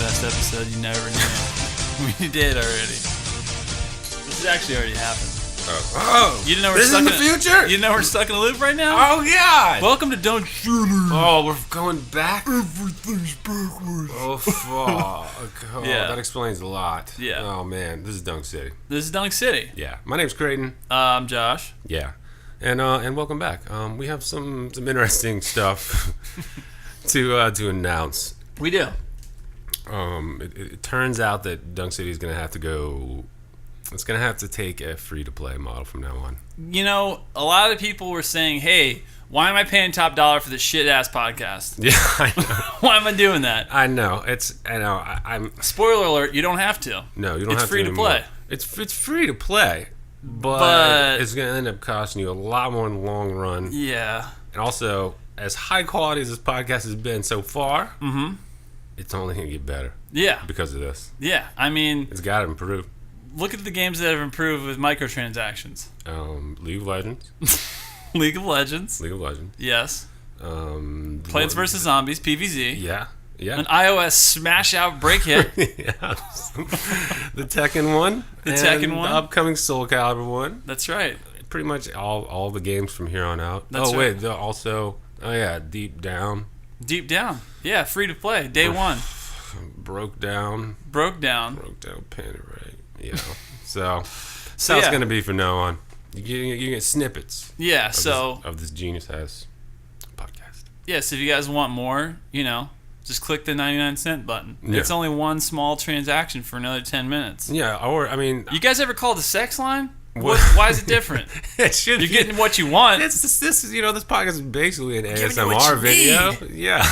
best episode you never knew. We did already. This has actually already happened. Oh, you didn't know we're this stuck is the in future? You didn't know we're stuck in a loop right now? Oh, God. Welcome to Don't Shoot Her. Oh, we're going back? Everything's backwards. Oh, fuck. Oh, Yeah. That explains a lot. Yeah. Oh, man. This is Dunk City. This is Dunk City. Yeah. My name's Creighton. I'm Josh. Yeah. And welcome back. We have some interesting stuff to announce. We do. It turns out that Dunk City is going to have to go... It's going to have to take a free-to-play model from now on. You know, a lot of people were saying, hey, why am I paying top dollar for this shit-ass podcast? Yeah, I know. Why am I doing that? I know. I'm... Spoiler alert, you don't have to. No, you don't have to. It's free to play. It's free to play, but it's going to end up costing you a lot more in the long run. Yeah. And also, as high quality as this podcast has been so far, it's only going to get better. Yeah. Because of this. Yeah. I mean... It's got to improve. Look at the games that have improved with microtransactions. League of Legends. League of Legends. League of Legends. Yes. Plants vs. Zombies, PvZ. Yeah. Yeah. An iOS smash out break hit. Yeah. The Tekken one. The Tekken one. The upcoming Soul Calibur one. That's right. Pretty much all the games from here on out. That's right. Deep Down. Deep Down. Yeah, free to play. Day one. Broke down Panerai. You know. So that's how it's going to be from now on. You get snippets. Yeah, of this Genius Has podcast. Yeah, so if you guys want more, just click the 99-cent button. Yeah. It's only one small transaction for another 10 minutes. Yeah, you guys ever call the sex line? Why is it different? It should. You're getting what you want. This this podcast is basically an ASMR video. Yeah.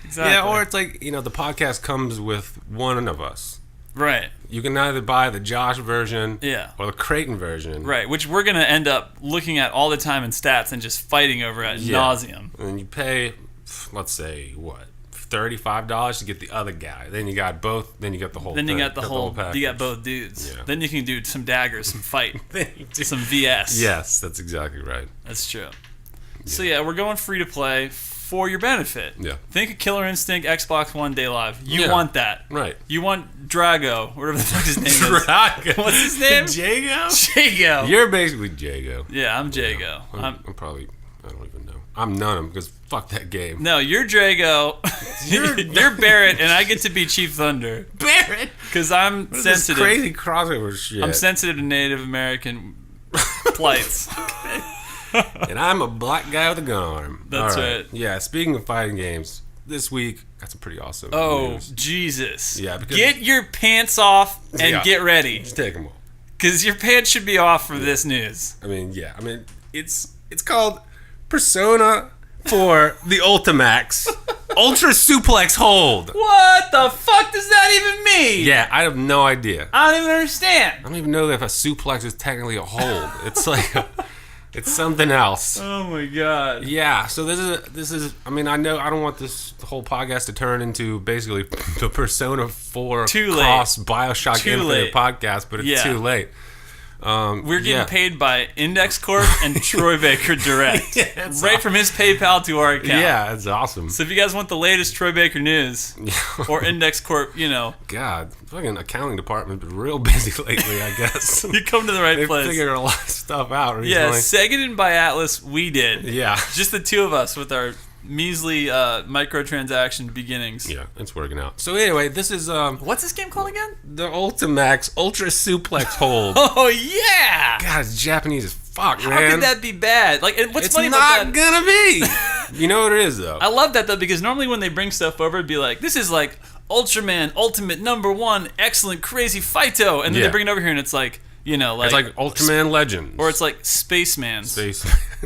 Exactly. Yeah, or it's like, the podcast comes with one of us. Right. You can either buy the Josh version or the Creighton version. Right, which we're going to end up looking at all the time in stats and just fighting over ad nauseum. And you pay, let's say, $35 to get the other guy. Then you got both. Then you got the whole Then you thing. got the whole package. You got both dudes. Yeah. Then you can do some daggers, some fight, some VS. Yes, that's exactly right. That's true. Yeah. So yeah, we're going free to play for your benefit. Yeah. Think of Killer Instinct, Xbox One Day Live. You want that. Right. You want Drago, whatever the fuck his name is. Drago. What's his name? Jago. You're basically Jago. Yeah, I'm Jago. I'm probably, I don't even know. I'm none of them because fuck that game. No, you're Drago. You're Barrett, and I get to be Chief Thunder. Barrett? Because I'm sensitive. This crazy crossover shit. I'm sensitive to Native American plights. And I'm a black guy with a gun arm. That's right. Yeah, speaking of fighting games, this week got some pretty awesome news. Jesus. Yeah, get your pants off and get ready. Just take them off. Because your pants should be off for this news. It's called Persona 4 the Ultimax Ultra Suplex Hold. What the fuck does that even mean? Yeah, I have no idea. I don't even understand. I don't even know if a suplex is technically a hold. It's like it's something else. Oh my god. Yeah, so this is I don't want this whole podcast to turn into basically the Persona 4 cross BioShock Infinite podcast, but it's too late. We're getting paid by Index Corp and Troy Baker Direct. Right from his PayPal to our account. Yeah, it's awesome. So if you guys want the latest Troy Baker news or Index Corp, God, fucking accounting department been real busy lately, I guess. You come to the right place. They figured a lot of stuff out recently. Yeah, Sega didn't buy Atlas, we did. Yeah. Just the two of us with our measly microtransaction beginnings. Yeah, it's working out. So anyway, this is what's this game called again? The Ultimax Ultra Suplex Hold. Oh yeah! God, it's Japanese as fuck, man. How could that be bad? What's funny about that? It's not gonna be. You know what it is though. I love that though, because normally when they bring stuff over, it'd be like, this is like Ultraman Ultimate #1 excellent crazy fighto, and then they bring it over here and it's like, it's like Ultraman Legends. Or it's like Spacemans.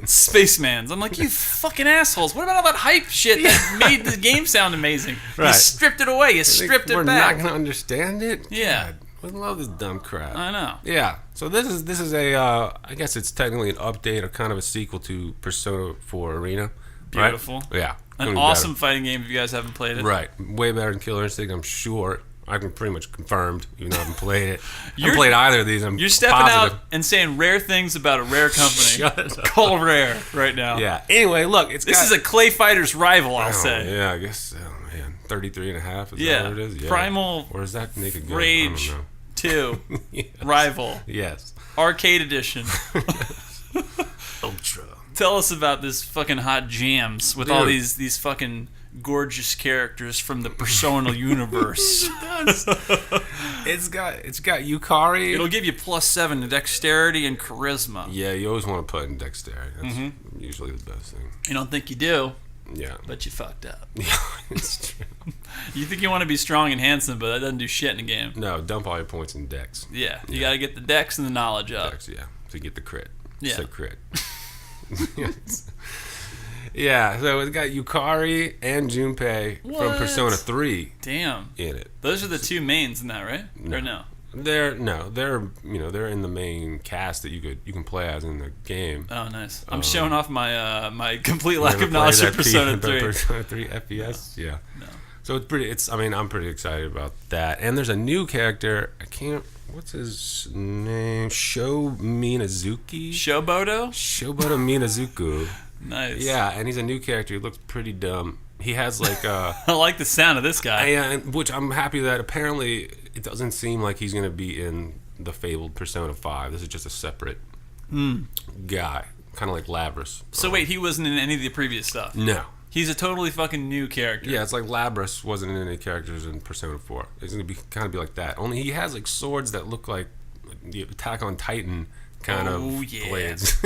Spacemans. I'm like, you fucking assholes. What about all that hype shit that made the game sound amazing? Right. You stripped it away. You stripped it back. We're not going to understand it? Yeah. God, we love this dumb crap. I know. Yeah. So this is a, I guess it's technically an update or kind of a sequel to Persona 4 Arena. Beautiful. Right? Yeah. An awesome fighting game if you guys haven't played it. Right. Way better than Killer Instinct, I'm sure. I can pretty much confirmed, even though I haven't played it. I haven't played either of these. You're stepping out and saying rare things about a rare company. Shut up. Call Rare right now. Yeah. Anyway, look, this is a Clay Fighter's rival, I'll say. Yeah, I guess so, man. 33.5? Is that what it is? Yeah. Primal or is that Naked Gun? Rage 2. Yes. Rival. Yes. Arcade Edition. Ultra. Tell us about this fucking hot jams with all these fucking gorgeous characters from the Persona universe. It does. It's got Yukari. It'll give you +7 to dexterity and charisma. Yeah, you always want to put in dexterity. That's usually the best thing. You don't think you do. Yeah. But you fucked up. Yeah, it's true. You think you want to be strong and handsome, but that doesn't do shit in a game. No, dump all your points in dex. Yeah, you got to get the dex and the knowledge up. Dex, yeah, to get the crit. Yeah. So crit. Yeah, so it's got Yukari and Junpei from Persona 3. Damn. In it. Those are the two mains in that, right? No. Or no? They're in the main cast that you can play as in the game. Oh, nice. I'm showing off my my complete lack of knowledge of Persona 3. Persona 3 FPS, yeah. No. So it's pretty. I'm pretty excited about that. And there's a new character. What's his name? Minazuki. Shoboto Minazuku. Nice. Yeah, and he's a new character. He looks pretty dumb. He has like a... I like the sound of this guy. Which I'm happy that apparently it doesn't seem like he's going to be in the fabled Persona 5. This is just a separate guy. Kind of like Labras. So wait, he wasn't in any of the previous stuff? No. He's a totally fucking new character. Yeah, it's like Labras wasn't in any characters in Persona 4. It's going to be kind of be like that. Only he has like swords that look like the Attack on Titan kind of blades.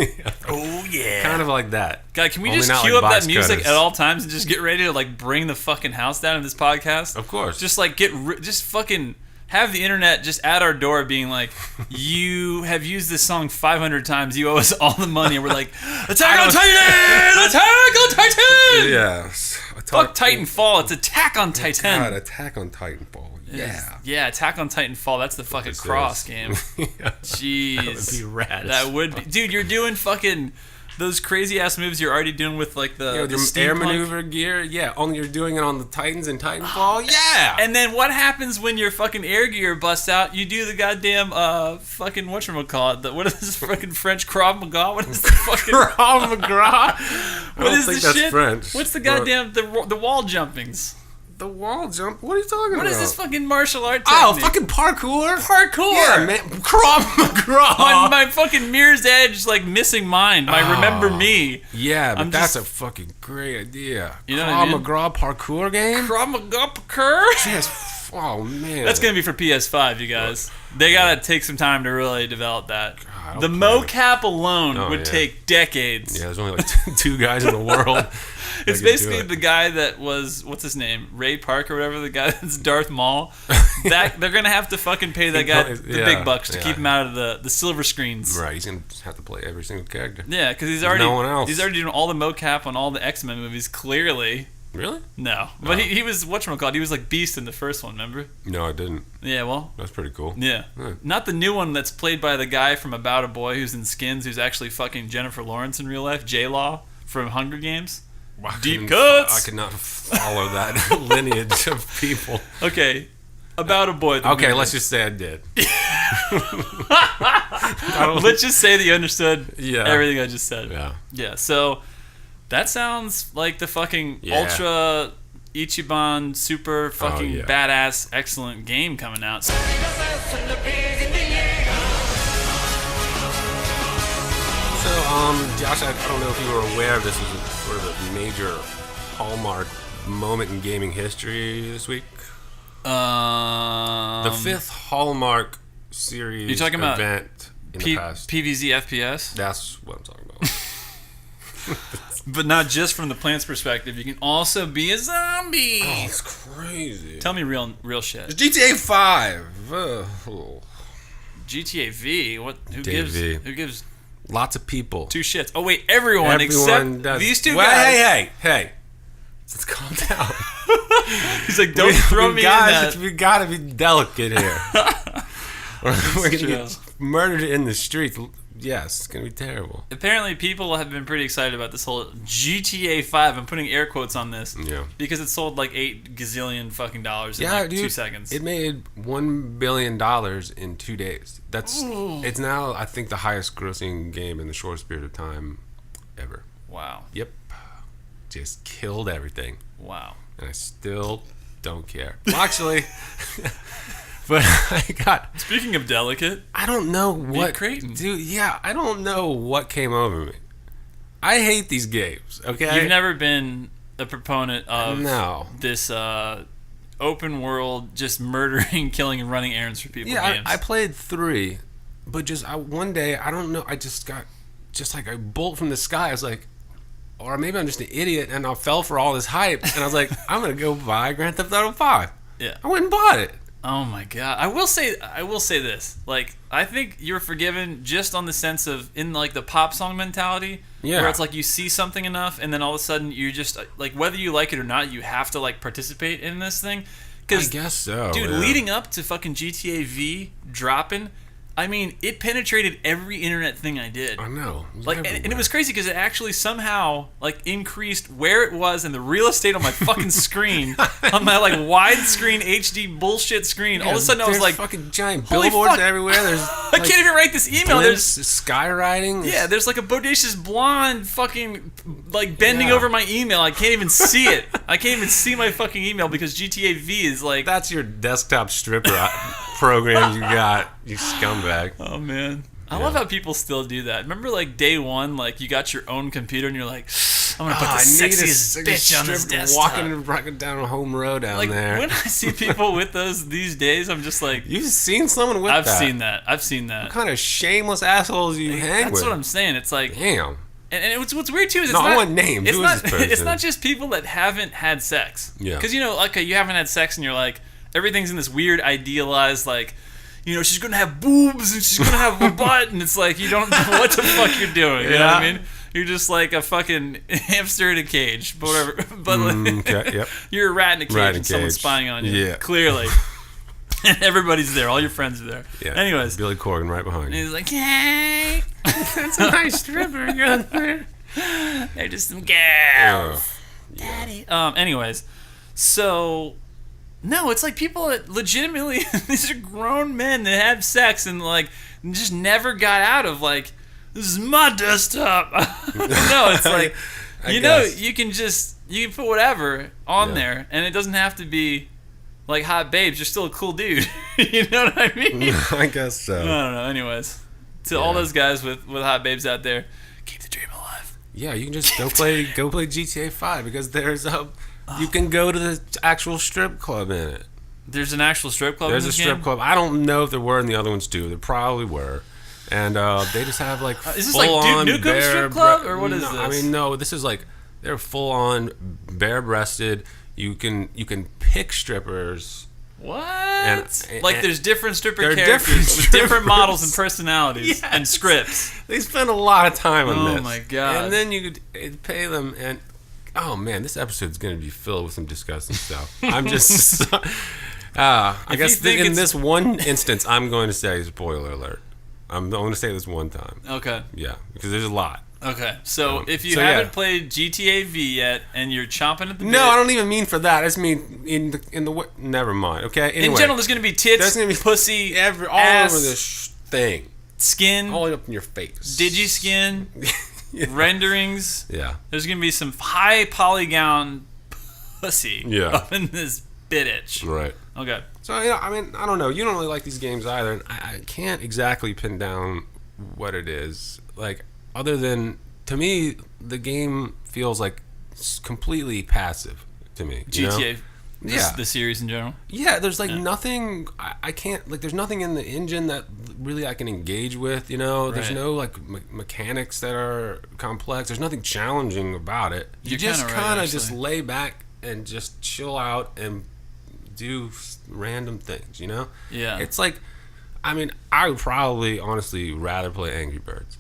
Oh yeah. Kind of like that. God, can we just cue up that music at all times and just get ready to like bring the fucking house down in this podcast? Of course. Just like just fucking have the internet just at our door being like, you have used this song 500 times, you owe us all the money, and we're like, Attack on Titan! Attack on Titan! Yes. Fuck Titanfall, it's Attack on Titan. God, Attack on Titanfall. Yeah. Yeah, Attack on Titanfall, that's the fucking cross game. Jeez. That would be rad. That would be. Dude, you're doing fucking those crazy ass moves you're already doing with like the air maneuver gear. Yeah, only you're doing it on the Titans and Titanfall. Yeah. And then what happens when your fucking air gear busts out? You do the goddamn fucking whatchamacallit? What is this fucking French Krav Maga? What is the fucking Krav Maga? What is the shit? French. What's the goddamn the wall jumpings? The wall jump? What are you talking about? What is this fucking martial art technique? Oh, fucking parkour? Parkour! Yeah, man. Krav Maga! My fucking Mirror's Edge, like, missing mind. My Remember Me. Yeah, but that's a fucking great idea. You know what I mean? Krav Maga parkour game? Krav Maga parkour? Yes. Oh, man. That's going to be for PS5, you guys. They got to take some time to really develop that. God, the mocap alone would take decades. Yeah, there's only like two guys in the world. It's basically the guy that was, what's his name? Ray Park or whatever, the guy that's Darth Maul. They're going to have to fucking pay that guy the big bucks to keep him out of the silver screens. Right, he's going to have to play every single character. Yeah, because he's already doing all the mocap on all the X-Men movies, clearly. Really? No. But he was, whatchamacallit, he was like Beast in the first one, remember? No, I didn't. Yeah, well. That's pretty cool. Yeah. Not the new one that's played by the guy from About a Boy who's in Skins, who's actually fucking Jennifer Lawrence in real life, J-Law from Hunger Games. Deep cuts! I could not follow that lineage of people. Okay. About a Boy. Okay, let's just say I did. Let's just say that you understood everything I just said. Yeah. Yeah, so that sounds like the fucking ultra Ichiban super fucking badass excellent game coming out. So, Josh, I don't know if you were aware this was sort of a major hallmark moment in gaming history this week. The 5th Hallmark series you're talking about event in the past. PvZ FPS? That's what I'm talking about. But not just from the plant's perspective. You can also be a zombie. Oh, it's crazy. Tell me real shit. It's GTA 5. GTA V? Who gives lots of people 2 shits? Oh wait, everyone except these 2 guys. Hey. Let's calm down. He's like, don't throw me in that. We gotta be delicate here. We're gonna get murdered in the streets. Yes, it's gonna be terrible. Apparently, people have been pretty excited about this whole GTA 5. I'm putting air quotes on this. Yeah. Because it sold like $8 gazillion fucking dollars in like 2 seconds. It made $1 billion in 2 days. It's now, I think, the highest grossing game in the shortest period of time ever. Wow. Yep. Just killed everything. Wow. And I still don't care. Well, actually, but I got. Speaking of delicate, I don't know what. Creighton. Dude, yeah, I don't know what came over me. I hate these games, okay? You've never been a proponent of this open world, just murdering, killing, and running errands for people games. I played 3, but just one day, I don't know, I just got just like a bolt from the sky. I was like, or maybe I'm just an idiot and I fell for all this hype, and I was like, I'm going to go buy Grand Theft Auto 5. Yeah. I went and bought it. Oh my god! I will say this. Like, I think you're forgiven just on the sense of in like the pop song mentality, where it's like you see something enough, and then all of a sudden you just like whether you like it or not, you have to like participate in this thing. I guess so, dude. Leading up to fucking GTA V dropping, I mean, it penetrated every internet thing I did. I know. Like, and it was crazy because it actually somehow like increased where it was in the real estate on my fucking screen, on my like widescreen HD bullshit screen. All of a sudden, I was like, fucking giant billboards everywhere. There's I can't even write this email. There's skywriting. Yeah, there's like a bodacious blonde fucking like bending over my email. I can't even see it. I can't even see my fucking email because GTA V is like. That's your desktop stripper program you got, you scumbag. Oh man, I love how people still do that. Remember, like day one, like you got your own computer and you're like, I'm gonna put the sexiest bitch on this desktop. Walking down a home road down like, there. When I see people with those these days, I'm just like, you've seen someone with that? I've seen that. What kind of shameless assholes you hang with? That's what I'm saying. It's like, damn. And what's weird too is I want names. It's Who not. is this person? It's not just people that haven't had sex. Yeah. Because you know, okay, you haven't had sex, and you're like, everything's in this weird idealized like. You know, she's going to have boobs and she's going to have a butt. And it's like, you don't know what the fuck you're doing. You know what I mean? You're just like a fucking hamster in a cage. But whatever. But like, you're a rat in a cage and someone's spying on you. Yeah. Clearly. And everybody's there. All your friends are there. Yeah. Anyways. Billy Corgan right behind you. And he's like, hey. That's a nice stripper. You're there. They're just some girls. Daddy. Anyways. So... No, it's like people that legitimately, these are grown men that have sex and like just never got out of like, this is my desktop. No, it's like, you can put whatever on there and it doesn't have to be like hot babes. You're still a cool dude. You know what I mean? I guess so. I don't know. Anyways, to all those guys with hot babes out there, keep the dream alive. Yeah, you can just go play GTA 5 because there's you can go to the actual strip club in it. There's an actual strip club in this game? There's a strip club. I don't know if there were in the other ones too. There probably were. And they just have like is this like Duke Nukem strip club? Or what is this? I mean, no. This is like, they're full on bare-breasted. You can pick strippers. What? And like there's different stripper characters with different models and personalities and scripts. They spend a lot of time on this. Oh my god. And then you could pay them and... Oh man, this episode's going to be filled with some disgusting stuff. I'm just... I guess in this one instance, I'm going to say spoiler alert. I'm going to say this one time. Okay. Yeah, because there's a lot. Okay, so if you haven't played GTA V yet and you're chomping at the bit... No, I don't even mean for that. I just mean in the never mind, okay? Anyway, in general, there's going to be tits, there's gonna be pussy, all over this thing. Skin. All up in your face. Digi-skin. Renderings. Yeah. There's going to be some high polygon pussy up in this bitch. Right. Okay. So, I mean, I don't know. You don't really like these games either, and I can't exactly pin down what it is. Like, other than, to me, the game feels like completely passive to me. GTA. The series in general. Yeah, there's like nothing. I can't like. There's nothing in the engine that really I can engage with. There's no like mechanics that are complex. There's nothing challenging about it. You just kind of just lay back and just chill out and do random things. Yeah. It's like, I mean, I would probably honestly rather play Angry Birds.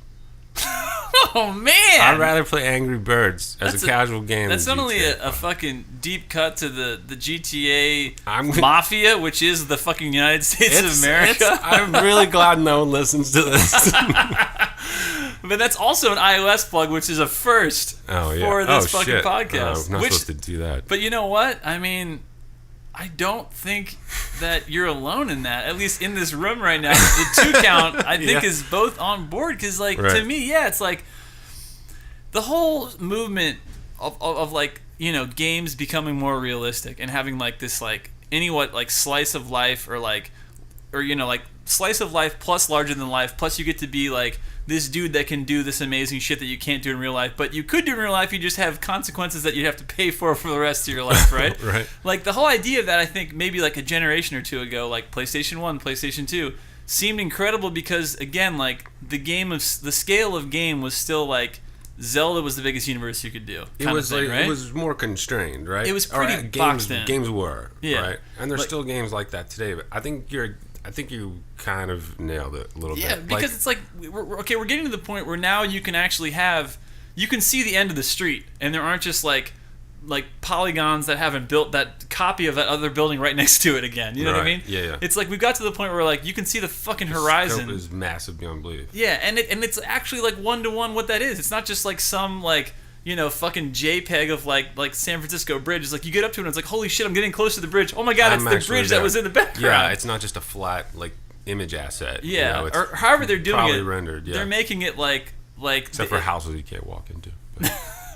Oh man! I'd rather play Angry Birds as a casual game. That's not only a fucking deep cut to the GTA Mafia, which is the fucking United States of America. I'm really glad no one listens to this. But that's also an iOS plug, which is a first for this fucking podcast. I'm not supposed to do that. But you know what? I mean, I don't think that you're alone in that. At least in this room right now, the 2 count I think is both on board. Because to me, it's like the whole movement of like games becoming more realistic and having like this like like slice of life or like slice of life plus larger than life plus you get to be like this dude that can do this amazing shit that you can't do in real life, but you could do in real life. You just have consequences that you'd have to pay for the rest of your life, right? Right. Like the whole idea of that, I think maybe like a generation or two ago, like PlayStation 1, PlayStation 2, seemed incredible because again, like the scale of game was still like Zelda was the biggest universe you could do. It was right? It was more constrained, right? It was pretty boxed in. Games were, yeah. Right? And there's still games like that today, but I think you kind of nailed it a little bit. Yeah, because it's like we're getting to the point where now you can actually you can see the end of the street, and there aren't just like polygons that haven't built that copy of that other building right next to it again. You know what I mean? Yeah, yeah. It's like we've got to the point where like you can see the fucking horizon. The scope is massive beyond belief. Yeah, and it's actually like 1-to-1 what that is. It's not just like some like fucking JPEG of like San Francisco Bridge. It's like you get up to it and it's like, holy shit, I'm getting close to the bridge. Oh my god, it's the bridge that was in the background. Yeah, it's not just a flat like image asset. Yeah, or however they're doing probably it. Rendered. Yeah, they're making it like except for houses you can't walk into.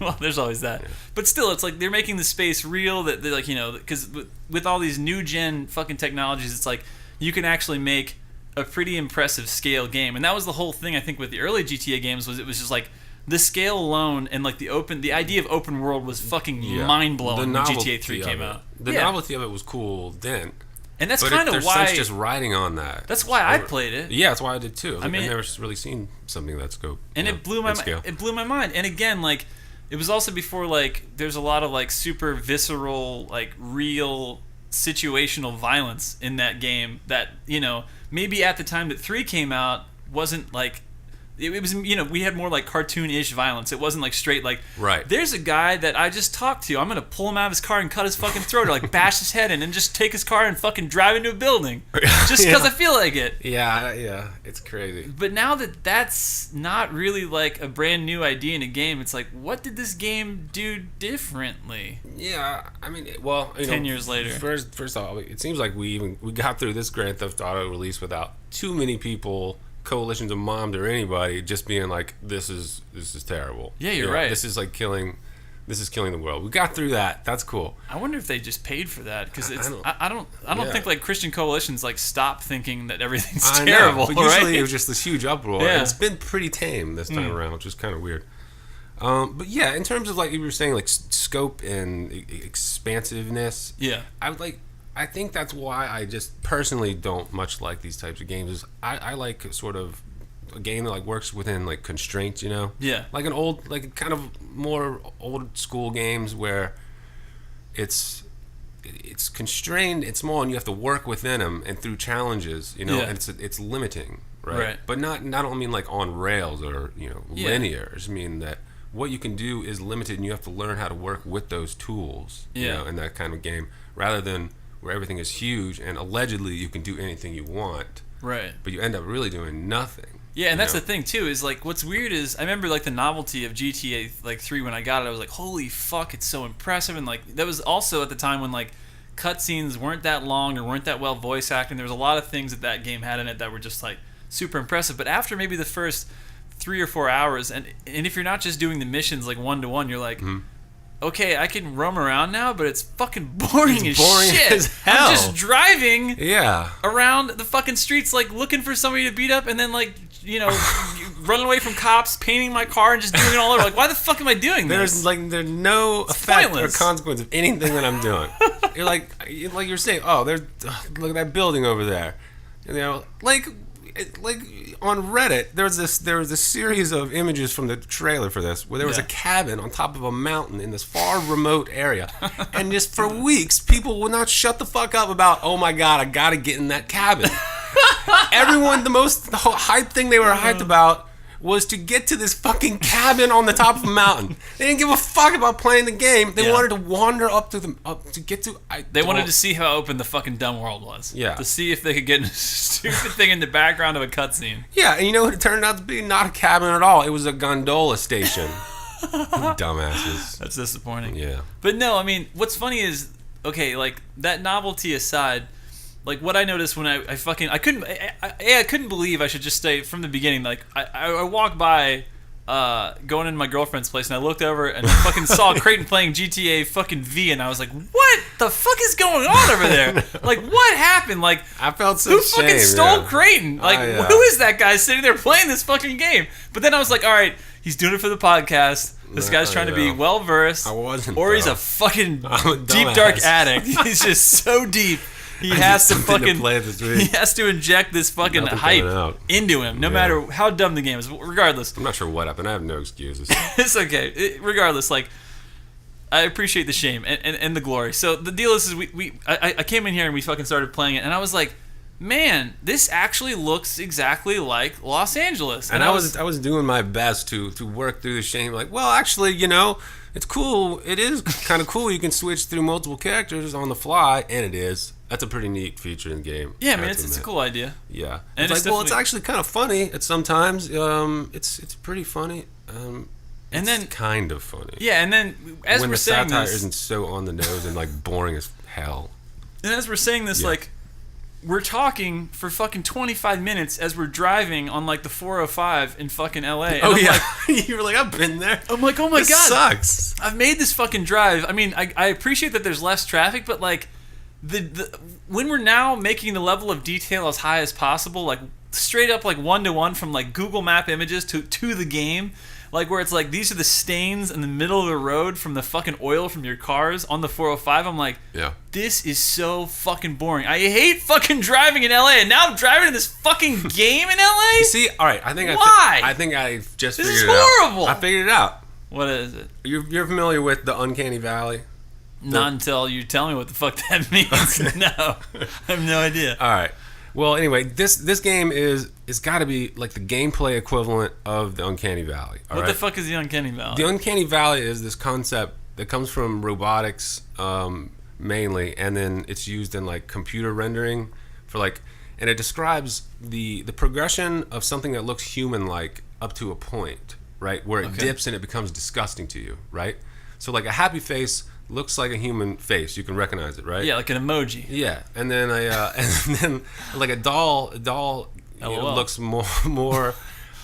Well, there's always that. Yeah. But still, it's like they're making the space real. That they're like because with all these new gen fucking technologies, it's like you can actually make a pretty impressive scale game. And that was the whole thing I think with the early GTA games was it was just like the scale alone and like the idea of open world was fucking mind blowing when GTA 3 came out. The novelty of it was cool then. And that's kind of why there's just riding on that. That's why I played it. Yeah, that's why I did too. I mean, I've never really seen something that scope. And it blew my mind. It blew my mind. And again, like it was also before like there's a lot of like super visceral, like real situational violence in that game that maybe at the time that 3 came out wasn't like. It was, we had more like cartoon-ish violence. It wasn't like straight like, right. There's a guy that I just talked to. I'm going to pull him out of his car and cut his fucking throat or like bash his head in and just take his car and fucking drive into a building. Just because I feel like it. Yeah. It's crazy. But now that that's not really like a brand new idea in a game, it's like, what did this game do differently? Yeah, I mean, well, 10 years later. First off, it seems like we got through this Grand Theft Auto release without too many people, coalitions of moms or anybody just being like, this is terrible. Yeah, you're right. This is killing the world. We got through that. That's cool. I wonder if they just paid for that because I don't think like Christian coalitions like stop thinking that everything's terrible. But usually it was just this huge uproar. Yeah. And it's been pretty tame this time around, which is kind of weird. But yeah, in terms of like you were saying, like scope and expansiveness. Yeah, I think that's why I just personally don't much like these types of games. Is I like sort of a game that like works within like constraints, Yeah. Like an old, like kind of more old school games where it's constrained, it's small, and you have to work within them and through challenges, and it's limiting, right? But not I don't mean like on rails or linear. I just mean that what you can do is limited, and you have to learn how to work with those tools, in that kind of game, rather than where everything is huge and allegedly you can do anything you want. Right. But you end up really doing nothing. Yeah, and that's the thing too, is like what's weird is I remember like the novelty of GTA like 3 when I got it, I was like, holy fuck, it's so impressive. And like that was also at the time when like cutscenes weren't that long or weren't that well voice acting. There was a lot of things that game had in it that were just like super impressive. But after maybe the first 3 or 4 hours, and if you're not just doing the missions like 1-to-1, you're like, okay, I can roam around now, but it's fucking boring as shit. As hell. I'm just driving around the fucking streets, like looking for somebody to beat up, and then like running away from cops, painting my car, and just doing it all over. Like, why the fuck am I doing this? There's no effect or consequence of anything that I'm doing. You're like you're saying, oh, look at that building over there, like on Reddit, there was a series of images from the trailer for this where there was a cabin on top of a mountain in this far remote area, and just for weeks people would not shut the fuck up about, oh my god, I gotta get in that cabin. Everyone, the whole hype thing they were hyped about was to get to this fucking cabin on the top of a mountain. They didn't give a fuck about playing the game. They wanted to wander up to get to. They wanted to see how open the fucking dumb world was. Yeah. To see if they could get a stupid thing in the background of a cutscene. Yeah, and you know what it turned out to be? Not a cabin at all. It was a gondola station. Dumbasses. That's disappointing. Yeah. But no, I mean, what's funny is, okay, like that novelty aside, like what I noticed when I couldn't believe I should just stay from the beginning. Like I walk by going into my girlfriend's place, and I looked over and I fucking saw Creighton playing GTA fucking V, and I was like, what the fuck is going on over there? Like, what happened? Like, I felt so who fucking stole Creighton? Like, who is that guy sitting there playing this fucking game? But then I was like, all right, he's doing it for the podcast. This guy's trying to be well-versed. I wasn't, or he's a fucking deep, dark addict. He's just so deep. He has to fucking. He has to inject this fucking hype into him, no matter how dumb the game is. Regardless, I'm not sure what happened. I have no excuses. It's okay. Regardless, like, I appreciate the shame and the glory. So the deal is I came in here and we fucking started playing it, and I was like, man, this actually looks exactly like Los Angeles. And I was doing my best to work through the shame. Like, well, actually, it's cool. It is kind of cool. You can switch through multiple characters on the fly, and it is. That's a pretty neat feature in the game. Yeah, man, it's a cool idea. Yeah, and it's like, well, it's actually kind of funny at sometimes. It's pretty funny. And then kind of funny. Yeah, and then as we're saying this, when the satire isn't so on the nose and like boring as hell. And as we're saying this, like, we're talking for fucking 25 minutes as we're driving on like the 405 in fucking LA. And I'm like, you were like, I've been there. I'm like, oh my god, this sucks. I've made this fucking drive. I mean, I appreciate that there's less traffic, but like, when we're now making the level of detail as high as possible, like straight up like 1-to-1 from like Google Map images to the game, like where it's like these are the stains in the middle of the road from the fucking oil from your cars on the 405. I'm like, this is so fucking boring. I hate fucking driving in LA, and now I'm driving in this fucking game in LA. You see, all right, I think I just this figured is horrible. it out. I figured it out. What is it? You're familiar with the Uncanny Valley? Not until you tell me what the fuck that means. Okay. No, I have no idea. All right. Well, anyway, this game is got to be like the gameplay equivalent of the Uncanny Valley. What the fuck is the Uncanny Valley? The Uncanny Valley is this concept that comes from robotics mainly, and then it's used in like computer rendering for like, and it describes the progression of something that looks human-like up to a point, right, where it dips and it becomes disgusting to you, right? So like a happy face looks like a human face. You can recognize it, right? Yeah, like an emoji. Yeah, and then like a doll looks more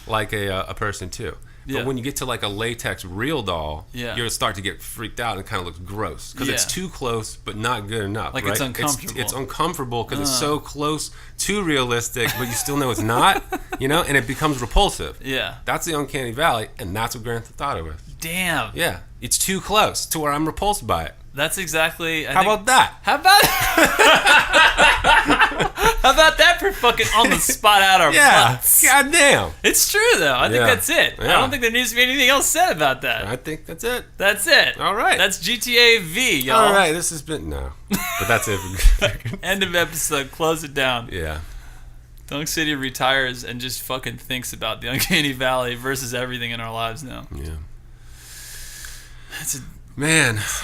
like a person too. But when you get to like a latex real doll, you'll start to get freaked out and it kind of looks gross because it's too close but not good enough. Like, right? It's uncomfortable. It's uncomfortable because it's so close to realistic, but you still know it's not. And it becomes repulsive. Yeah, that's the Uncanny Valley, and that's what Grand Theft Auto is. Damn. Yeah, it's too close to where I'm repulsed by it. That's exactly. How about that? How about that for fucking on the spot out our butts? God damn. It's true though. I think that's it. Yeah. I don't think there needs to be anything else said about that. I think that's it. That's it. All right. That's GTA V, y'all. All right. This has been but that's it. End of episode. Close it down. Yeah. Dunk City retires and just fucking thinks about the Uncanny Valley versus everything in our lives now. Yeah. It's a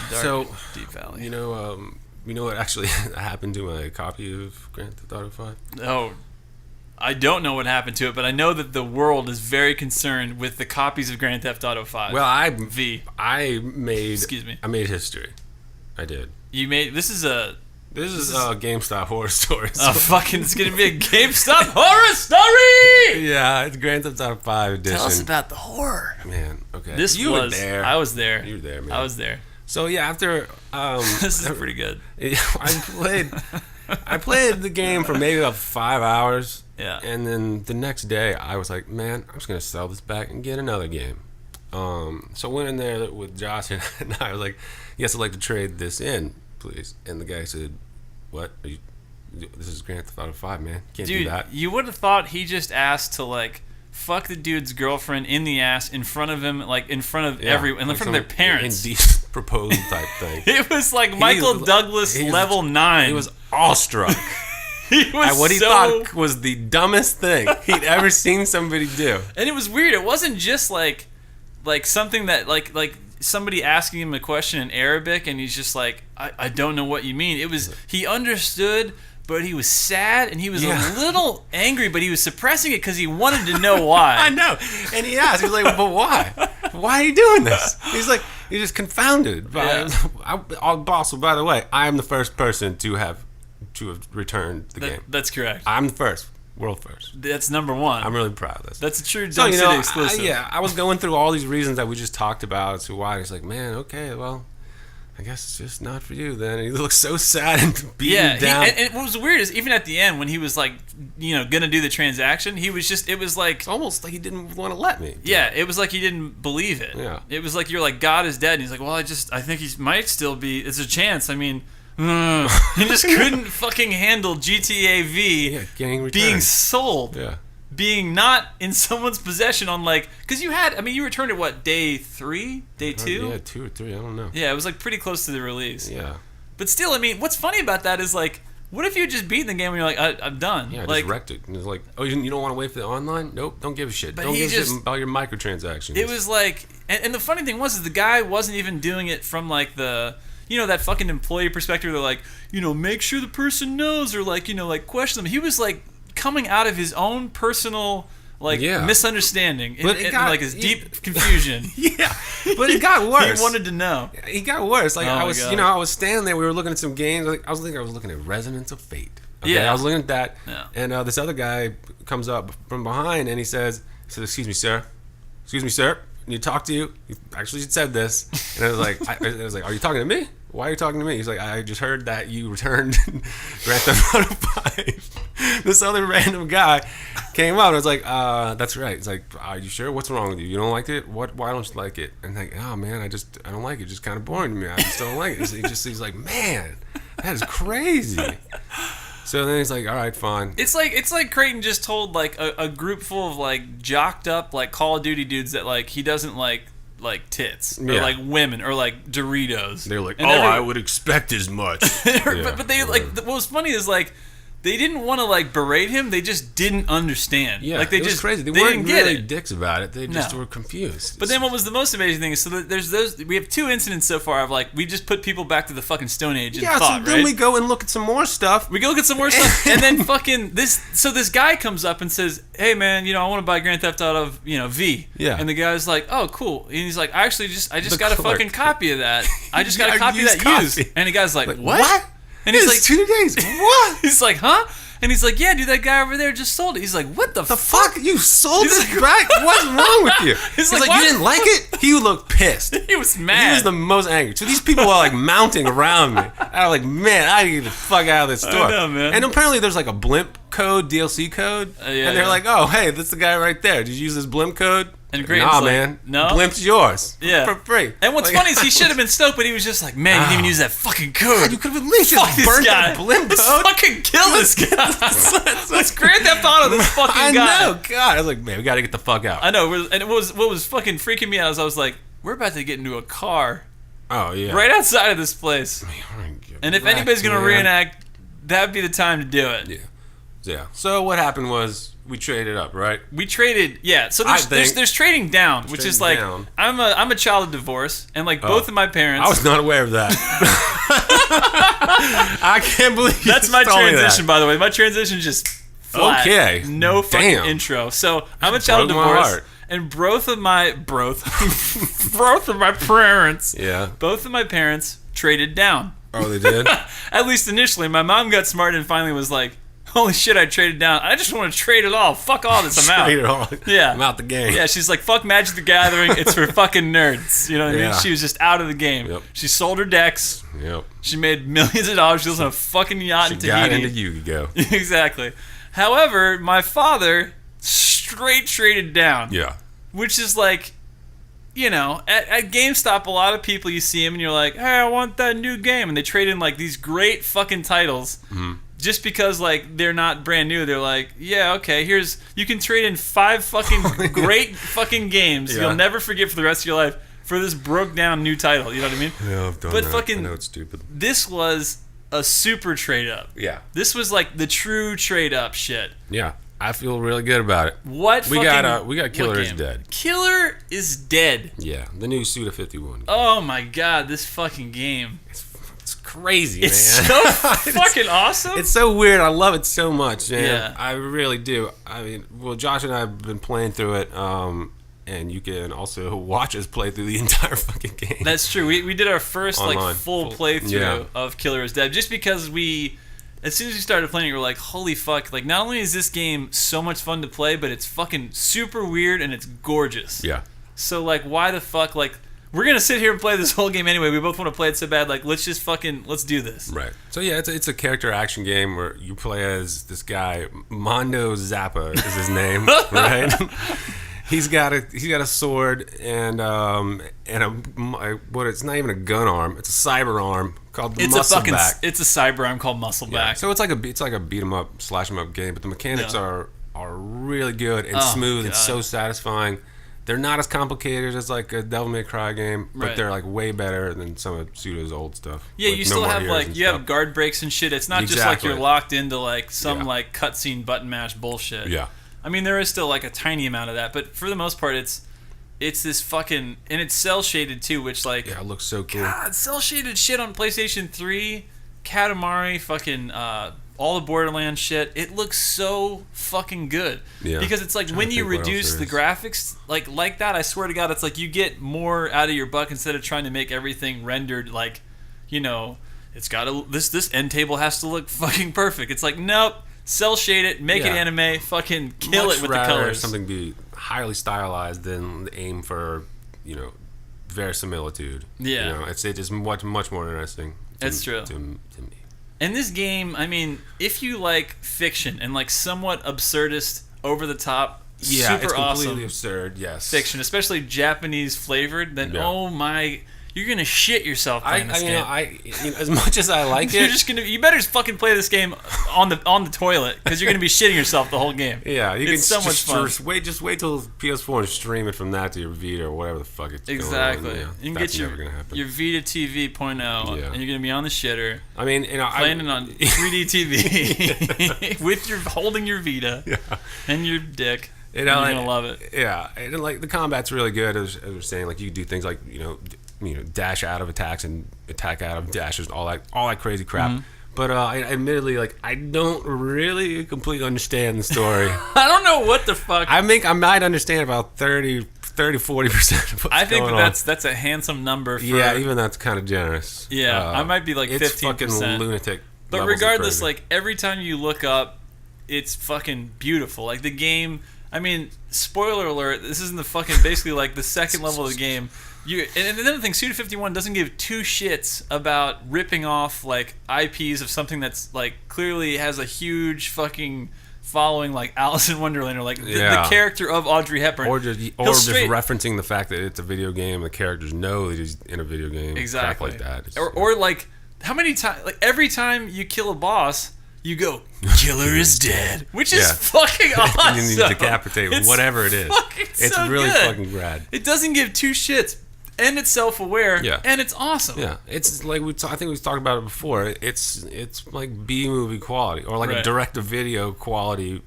dark, deep valley. You know what actually happened to my copy of Grand Theft Auto 5? Oh, I don't know what happened to it, but I know that the world is very concerned with the copies of Grand Theft Auto 5. Well, I made history. I did. You made this is a GameStop horror story. It's gonna be a GameStop horror story. Yeah, it's Grand Theft Auto 5 edition. Tell us about the horror, man. Okay, you were there. I was there. You were there, man. I was there. So yeah, after this is pretty good. I played the game for maybe about 5 hours. Yeah. And then the next day, I was like, man, I'm just gonna sell this back and get another game. So I went in there with Josh and I was like, yes, I'd like to trade this in, please. And the guy said, what? This is Grand Theft Auto 5, man. Can't do that. You would have thought he just asked to like fuck the dude's girlfriend in the ass in front of him, like in front of in front of their parents. Indecent proposal type thing. It was like Michael Douglas level 9. He was awestruck. He was at what he thought was the dumbest thing he'd ever seen somebody do. And it was weird. It wasn't just like something that like somebody asking him a question in Arabic and he's just like, I don't know what you mean. It was, he understood, but he was sad and he was a little angry, but he was suppressing it because he wanted to know why. I know. And he asked, he was like, but why? Why are you doing this? He's like, he's just confounded. Also, by the way, I am the first person to have returned the game. That's correct. I'm the first. World first. That's number one. I'm really proud of this. That's a true Dunk City exclusive. I was going through all these reasons that we just talked about as to why. It's like, man, okay, well, I guess it's just not for you then. And he looks so sad and beaten down. And what was weird is even at the end when he was like, gonna do the transaction, he was just, it was like... It's almost like he didn't want to let me. Yeah, it was like he didn't believe it. Yeah. It was like, you're like, God is dead. And he's like, well, I think he might still be, it's a chance. I mean... he just couldn't fucking handle GTA V being sold. Yeah. Being not in someone's possession on like, because you returned it what, day 3, day 2? Yeah, 2 or 3, I don't know. Yeah, it was like pretty close to the release. Yeah. But still, I mean, what's funny about that is like, what if you had just beaten the game and you're like, I'm done? Yeah, like, just wrecked it. And it's like, oh, you don't want to wait for the online? Nope, don't give a shit. But don't give a shit about your microtransactions. It was like, and the funny thing was, is the guy wasn't even doing it from like the, that fucking employee perspective. They're like, make sure the person knows, or like, like question them. He was like coming out of his own personal misunderstanding and like his deep confusion. Yeah, but it got worse. He wanted to know. It got worse. Like I was standing there. We were looking at some games. Like I was looking at Resonance of Fate. Okay? Yeah, I was looking at that. Yeah. And this other guy comes up from behind and he says, "Excuse me, sir. Excuse me, sir. I need to talk to you." He actually said this, and I was like, "Are you talking to me? Why are you talking to me?" He's like, "I just heard that you returned Grand Theft Auto 5. This other random guy came up and was like, "That's right." It's like, "Are you sure? What's wrong with you? You don't like it? Why don't you like it?" And like, "Oh man, I don't like it. It's just kind of boring to me. I just don't like it." He's like, "Man, that is crazy." So then he's like, "All right, fine." It's like Creighton just told like a group full of like jocked up like Call of Duty dudes that like he doesn't like tits or like women or like Doritos. They're like, I would expect as much. But they like what was funny is like they didn't want to like berate him. They just didn't understand. Yeah, like they it was just crazy. They weren't weren't really dicks about it. They just were confused. But then what was the most amazing thing is there's those. We have 2 incidents so far of like we just put people back to the fucking Stone Age and thought, so then we go and look at some more stuff. We go look at some more stuff, and then fucking this. So this guy comes up and says, "Hey man, I want to buy Grand Theft Auto, V." Yeah. And the guy's like, "Oh, cool." And he's like, "I just got a fucking copy of that. I just got a copy of that used." And the guy's like, "What?" And he's like, 2 days. What? He's like, "Huh?" And he's like, "Yeah, dude, that guy over there just sold it." He's like, "What the fuck? You sold it, right? What's wrong with you?" He's like, "You didn't like it?" He looked pissed. He was mad. He was the most angry. So these people are like mounting around me. I was like, "Man, I need to get the fuck out of this store." I know, man. And apparently there's like a blimp code, DLC code. And they're like, "Oh, hey, that's the guy right there. Did you use this blimp code?" And nah, man. No. Blimp's yours. Yeah. For free. And what's funny is he should have been stoked, but he was just like, "Man, you didn't even use that fucking code. God, you could have at least just burned that blimp code. Let's fucking kill this guy. Let's Grand Theft Auto this fucking guy." I know. God. I was like, man, we got to get the fuck out. I know. And what was fucking freaking me out is I was like, we're about to get into a car. Oh, yeah. Right outside of this place. And if anybody's going to reenact, that'd be the time to do it. Yeah. Yeah. So what happened was we traded up, right? We traded, yeah. So there's trading down, which is like I'm a child of divorce, and like both of my parents. I was not aware of that. I can't believe that's my transition. By the way, my transition just flat. Okay. No fucking intro. So I'm a child of divorce, and both of my parents. Yeah. Both of my parents traded down. Oh, they did. At least initially, my mom got smart and finally was like, "Holy shit, I traded down. I just want to trade it all. Fuck all this. I'm out." Trade it all. Yeah. I'm out the game. Yeah, she's like, "Fuck Magic the Gathering. It's for fucking nerds." You know what I mean? She was just out of the game. Yep. She sold her decks. Yep. She made millions of dollars. She lives on a fucking yacht in Tahiti. She got into Yu-Gi-Oh. Exactly. However, my father straight traded down. Yeah. Which is like, at GameStop, a lot of people, you see them and you're like, "Hey, I want that new game." And they trade in like these great fucking titles. Mm-hmm. Just because like they're not brand new, they're like, "Yeah, okay, you can trade in 5 fucking great fucking games you'll never forget for the rest of your life for this broke down new title." You know what I mean? Yeah, I've done but that. Fucking, I know it's stupid. This was a super trade up. Yeah. This was like the true trade up shit. Yeah. I feel really good about it. What we got Killer is Dead. Killer is Dead. Yeah, the new Suda 51. Oh my god, this fucking game. It's crazy, man. It's so fucking awesome. It's so weird. I love it so much, man. Yeah. I really do. I mean, well, Josh and I have been playing through it, and you can also watch us play through the entire fucking game. That's true. We did our first Online. like full playthrough of Killer is Dead just because we as soon as you started playing, you were like, holy fuck. Like, not only is this game so much fun to play, but it's fucking super weird and it's gorgeous. Yeah. So, like, why the fuck, like, we're going to sit here and play this whole game anyway. We both want to play it so bad. Like, let's do this. Right. So, yeah, it's a character action game where you play as this guy, Mondo Zappa is his name, right? He's got a sword and it's not even a gun arm. It's a cyber arm called the Muscleback. It's a cyber arm called Muscleback. Yeah. So it's like a beat 'em up, slash 'em up game, but the mechanics are really good and smooth and so satisfying. They're not as complicated as like a Devil May Cry game, but they're like way better than some of Pseudo's old stuff. Yeah, you still have like have guard breaks and shit. It's not just like you're locked into like some like cutscene button mash bullshit. Yeah. I mean, there is still like a tiny amount of that, but for the most part, it's this fucking, and it's cell shaded too, which like it looks so cool. God, cell shaded shit on PlayStation 3, Katamari, fucking all the Borderlands shit. It looks so fucking good. Yeah. Because it's like when you reduce the graphics like that, I swear to God, it's like you get more out of your buck instead of trying to make everything rendered like, it's got to this end table has to look fucking perfect. It's like nope. Cell shade it, make it anime, fucking kill it with the colors. Something be highly stylized than aim for, verisimilitude. Yeah. It's just much more interesting. That's true. To me. And this game, I mean, if you like fiction and like somewhat absurdist, over the top, super awesome, completely absurd, yes, fiction, especially Japanese flavored, then oh my. You're gonna shit yourself playing this game. As much as I like it, you better just fucking play this game on the toilet because you're gonna be shitting yourself the whole game. Yeah, it's so much fun. Wait till PS4 and stream it from that to your Vita or whatever the fuck it's exactly. Going on. You can get your Vita TV 0.0, and you're gonna be on the shitter. I mean, playing it on 3D TV with holding your Vita and your dick. You're gonna love it. Yeah, and like the combat's really good. As we're saying, like you can do things like dash out of attacks and attack out of dashes, all that crazy crap. Mm-hmm. But admittedly, like I don't really completely understand the story. I don't know what the fuck. I might understand about 30-40% of what's I think going that's a handsome number. For, even that's kind of generous. Yeah, I might be like 15%. It's fucking lunatic. But regardless, like every time you look up, it's fucking beautiful. Like the game. I mean, spoiler alert. This isn't basically like the second level of the game. And another thing, Suda51 doesn't give two shits about ripping off like IPs of something that's like clearly has a huge fucking following, like Alice in Wonderland, or like the character of Audrey Hepburn, or just referencing the fact that it's a video game. The characters know that he's in a video game. Exactly, crap like that. Or like how many times? Like every time you kill a boss, you go, "Killer is dead," which is fucking awesome. You need to decapitate whatever it is. It's so really good. fucking rad. It doesn't give two shits. And it's self-aware, and it's awesome. Yeah, it's like I think we've talked about it before. It's like B-movie quality, or like a direct-to-video quality,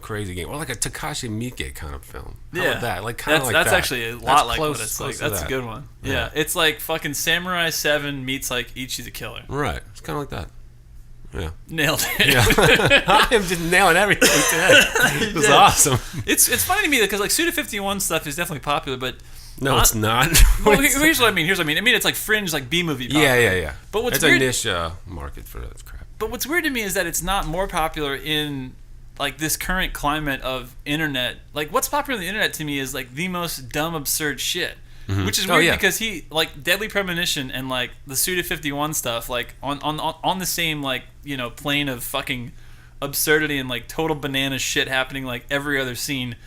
crazy game, or like a Takashi Miike kind of film. How about that? Like kind of like that's that. actually a lot like what it's like. That's a good one. Yeah, it's like fucking Samurai 7 meets like Ichi the Killer. Right, it's kind of like that. Yeah, nailed it. Yeah. I am just nailing everything today. It was awesome. It's funny to me because like Suda51 stuff is definitely popular, but. No, it's not. Well, here's what I mean. I mean, it's like fringe, like B-movie popular. Yeah. But what's it's weird, a niche market for that crap. But what's weird to me is that it's not more popular in like this current climate of internet. Like, what's popular on the internet to me is like the most dumb, absurd shit. Mm-hmm. Which is weird because he like Deadly Premonition and like the Suda51 stuff, like on the same like plane of fucking absurdity and like total banana shit happening like every other scene.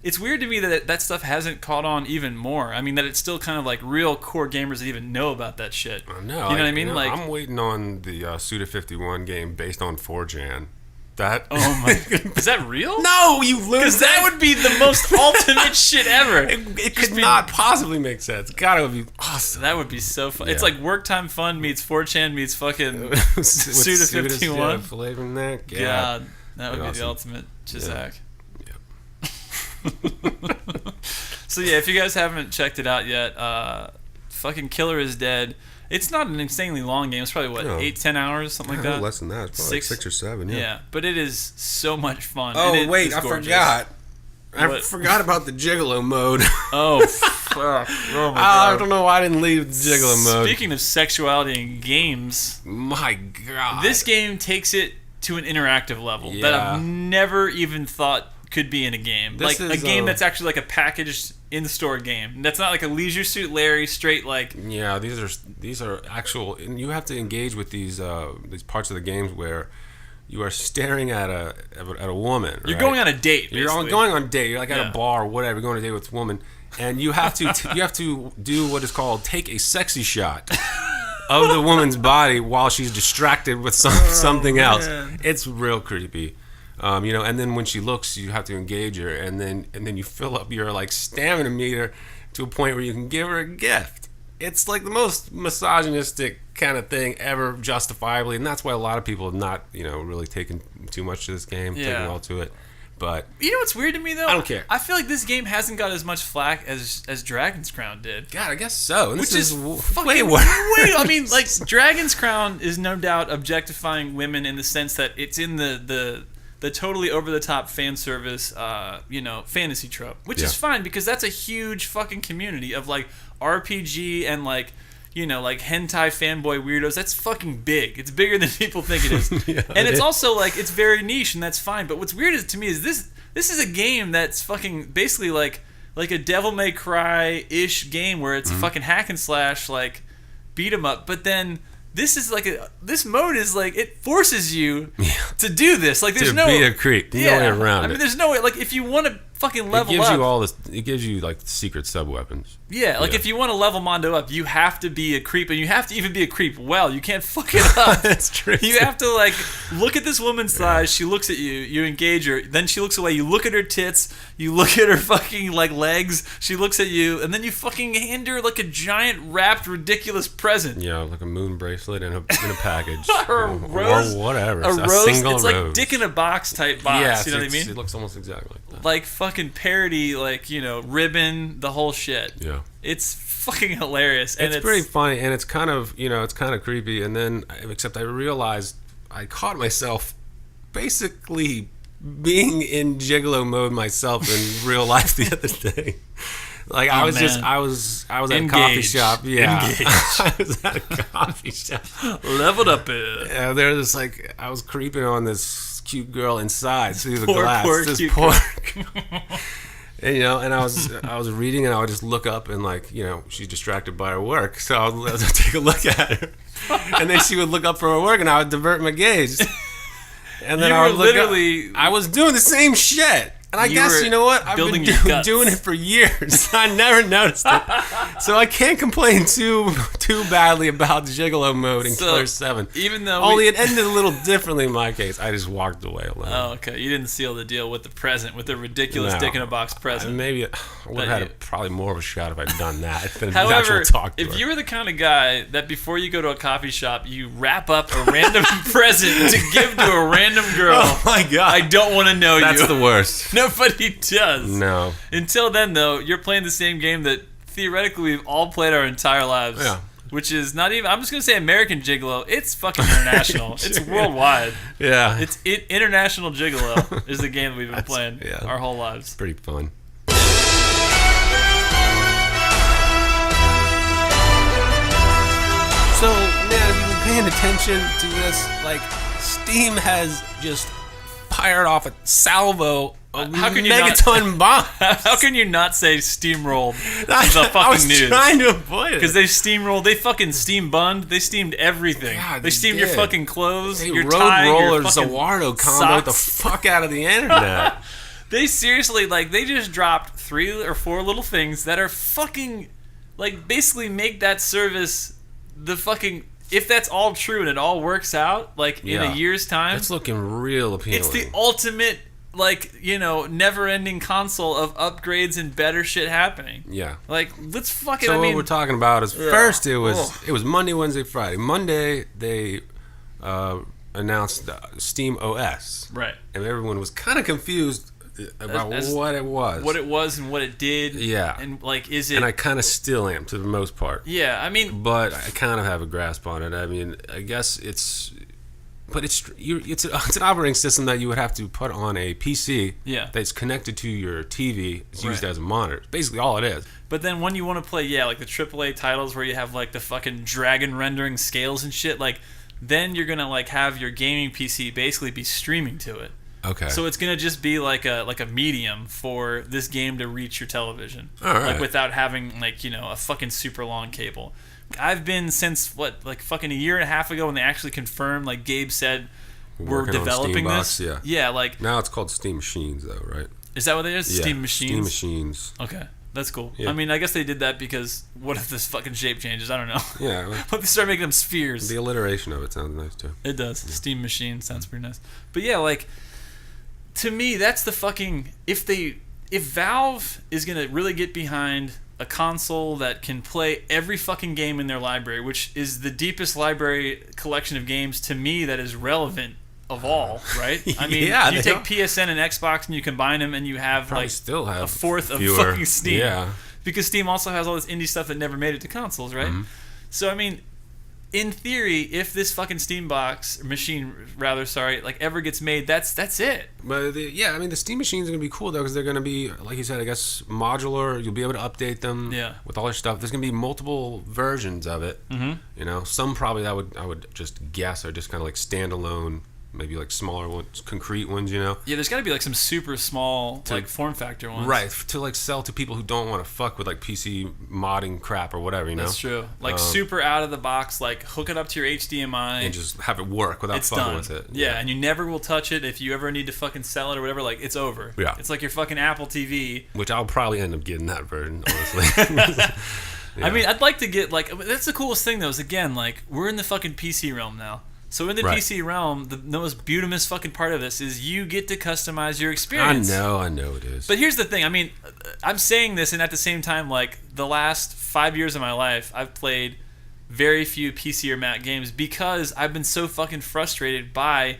It's weird to me that stuff hasn't caught on even more. I mean, that it's still kind of like real core gamers that even know about that shit. I know. You know what I mean? Like, I'm waiting on the Suda51 game based on 4chan. Oh my! Is that real? No, you lose. Because that would be the most ultimate shit ever. It could not possibly make sense. God, it would be awesome. That would be so fun. Yeah. It's like Work Time Fun meets 4chan meets fucking Suda51. Flavor in there. God, that would be awesome. The ultimate Chizak. So yeah, if you guys haven't checked it out yet, fucking Killer is Dead. It's not an insanely long game. It's probably 8-10 hours, something like that. Less than that. It's probably 6 or 7. Yeah, but it is so much fun. Oh wait, I forgot. I forgot about the Gigolo mode. Oh fuck! Oh my God. I don't know why I didn't leave the Gigolo mode. Speaking of sexuality in games, my God, this game takes it to an interactive level that I've never even thought could be in a game. This like a game that's actually like a packaged in-store game. That's not like a Leisure Suit Larry straight like. Yeah, these are actual, and you have to engage with these parts of the games where you are staring at a woman. You're going on a date. Basically. You're going on a date. You're like at a bar or whatever. You're going on a date with a woman, and you have to do what is called take a sexy shot of the woman's body while she's distracted with something else. It's real creepy. And then when she looks, you have to engage her, and then you fill up your like stamina meter to a point where you can give her a gift. It's like the most misogynistic kind of thing ever, justifiably, and that's why a lot of people have not, really taken too much to this game, taken well to it. But you know what's weird to me though? I don't care. I feel like this game hasn't got as much flack as Dragon's Crown did. God, I guess so. And which is way worse. I mean, like Dragon's Crown is no doubt objectifying women in the sense that it's in the totally over-the-top fan service, fantasy trope, which is fine because that's a huge fucking community of like RPG and like hentai fanboy weirdos. That's fucking big. It's bigger than people think it is. And it's also like it's very niche, and that's fine. But what's weird to me is this is a game that's fucking basically like a Devil May Cry-ish game where it's a fucking hack and slash like beat 'em up, but then this is like this mode is like it forces you to do this. Like there's no be a creep. No way around it. There's no way. Like if you want to fucking level up, it gives you like secret sub weapons. Yeah, like if you want to level Mondo up, you have to be a creep, and you have to even be a creep well. You can't fuck it up. That's true. You have to like look at this woman's thighs. She looks at you. You engage her. Then she looks away. You look at her tits. You look at her fucking like legs. She looks at you, and then you fucking hand her like a giant wrapped ridiculous present. Yeah, like a moon bracelet in a package. Or a rose, or whatever. A rose. Single it's rose. like dick in a box type box. Yeah, you know what I mean? It looks almost exactly like that. Like fucking parody, like ribbon, the whole shit. Yeah. It's fucking hilarious. And it's pretty funny, and it's kind of creepy. And then, except I realized I caught myself basically being in gigolo mode myself in real life the other day. Like I was at a coffee shop. Yeah, I was at a coffee shop. Leveled up it. Yeah, there was like I was creeping on this cute girl inside through the glass. Poor this cute pork. And and I was reading, and I would just look up, and like she's distracted by her work, so I would take a look at her, and then she would look up from her work, and I would divert my gaze, and then I would look up. I was doing the same shit. And I guess, you know what? I've been doing it for years. I never noticed it. So I can't complain too badly about Gigolo mode in Killer 7. Even though Only it ended a little differently in my case. I just walked away alone. Oh, okay. You didn't seal the deal with the present, with the ridiculous dick in a box present. Maybe I would have had probably more of a shot if I'd done that. However, if you were the kind of guy that before you go to a coffee shop, you wrap up a random present to give to a random girl. Oh my God. I don't want to know you. That's the worst. Nobody does. No. Until then, though, you're playing the same game that theoretically we've all played our entire lives. Yeah. Which is not even, I'm just going to say American Gigolo. It's fucking international. It's worldwide. Yeah. It's International Gigolo is the game that we've been playing our whole lives. It's pretty fun. So, man, if you've been paying attention to this, like, Steam has just fired off a salvo of megaton bombs. How can you not say steamrolled the fucking I was news? Trying to avoid it. Because they steamrolled. They fucking steam bunned. They steamed everything. God, they steamed your fucking clothes, your road tie, roller your fucking Zawardo combo the fuck out of the internet. They seriously, like, they just dropped 3 or 4 little things that are fucking, like, basically make that service the fucking... If that's all true and it all works out, like, in a year's time... It's looking real appealing. It's the ultimate, like, never-ending console of upgrades and better shit happening. Yeah. Like, let's fucking... So what we're talking about is, first it was Monday, Wednesday, Friday. Monday, they announced Steam OS. Right. And everyone was kind of confused about what it was. What it was and what it did. Yeah. And, like, is it... And I kind of still am, to the most part. Yeah, I mean... But I kind of have a grasp on it. I mean, I guess it's... But it's an operating system that you would have to put on a PC that's connected to your TV. It's used as a monitor. It's basically all it is. But then when you want to play, like, the AAA titles where you have, like, the fucking dragon rendering scales and shit, like... then you're gonna like have your gaming PC basically be streaming to it. Okay. So it's gonna just be like a medium for this game to reach your television, all right. like without having like a fucking super long cable. I've been since like fucking a year and a half ago when they actually confirmed, like Gabe said, we're developing this. Yeah, like now it's called Steam Machines though, right? Is that what it is? Yeah, Steam Machines. Steam Machines. Okay. That's cool. Yeah. I mean, I guess they did that because what if this fucking shape changes? I don't know. Yeah. What if they start making them spheres? The alliteration of it sounds nice too. It does. Yeah. Steam Machine sounds pretty nice. But yeah, like, to me, that's the fucking... If Valve is going to really get behind a console that can play every fucking game in their library, which is the deepest library collection of games to me that is relevant of all, right? I mean, yeah, you take PSN and Xbox and you combine them and you have probably like still have a fourth of fewer, fucking Steam. Yeah. Because Steam also has all this indie stuff that never made it to consoles, right? Mm-hmm. So, I mean, in theory, if this fucking Steam box, machine rather, sorry, like ever gets made, that's it. But I mean, the Steam machines are going to be cool though, because they're going to be, like you said, I guess modular. You'll be able to update them with all their stuff. There's going to be multiple versions of it. Mm-hmm. Some probably I would just guess are just kind of like standalone, maybe like smaller ones, concrete ones, Yeah, there's got to be like some super small like form factor ones. Right, to like sell to people who don't want to fuck with like PC modding crap or whatever, That's true. Like super out of the box, like hook it up to your HDMI. And just have it work without fucking with it. Yeah, and you never will touch it. If you ever need to fucking sell it or whatever, like it's over. Yeah. It's like your fucking Apple TV. Which I'll probably end up getting that version, honestly. I mean, I'd like to get like, that's the coolest thing though, is again, like we're in the fucking PC realm now. So in the PC realm, the most beautiful fucking part of this is you get to customize your experience. I know it is. But here's the thing. I mean, I'm saying this, and at the same time, like the last 5 years of my life, I've played very few PC or Mac games because I've been so fucking frustrated by,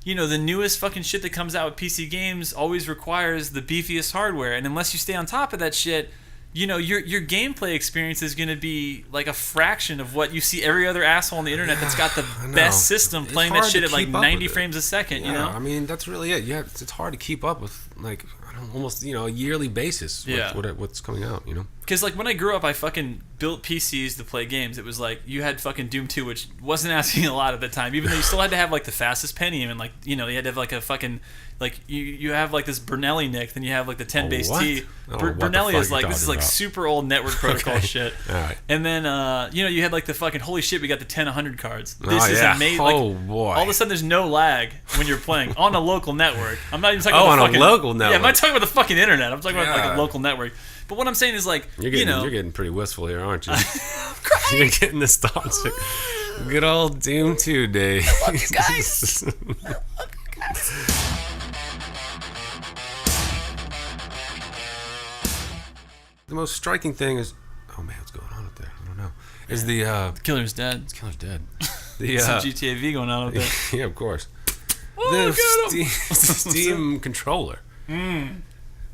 the newest fucking shit that comes out with PC games always requires the beefiest hardware, and unless you stay on top of that shit, your gameplay experience is going to be like a fraction of what you see every other asshole on the internet that's got the best system playing that shit at like 90 frames a second, I mean, that's really it. Yeah, it's hard to keep up with, like, almost, a yearly basis with what's coming out, Because, like, when I grew up, I fucking built PCs to play games. It was like, you had fucking Doom 2, which wasn't asking a lot at the time, even though you still had to have, like, the fastest Pentium, and, like, you had to have, like, a fucking... Like, you have, like, this Bernelli NIC, then you have, like, the 10 base T. Bernelli is, like, this is, like, super old network protocol shit. All right. And then, you had, like, the fucking, holy shit, we got the 10-100 cards. This is amazing. Oh, boy. All of a sudden, there's no lag when you're playing on a local network. I'm not even talking about the fucking... a local network. Yeah, I'm not talking about the fucking internet. I'm talking about, like, a local network. But what I'm saying is, like, you're getting pretty wistful here, aren't you? You're getting nostalgic. Good old Doom 2 day. I love you guys. I love you guys. The most striking thing is, oh man, what's going on up there? I don't know. Is the Killer's dead. Killer's dead. Some GTA V going on up there. Yeah, of course. Oh, the Steam controller. Man,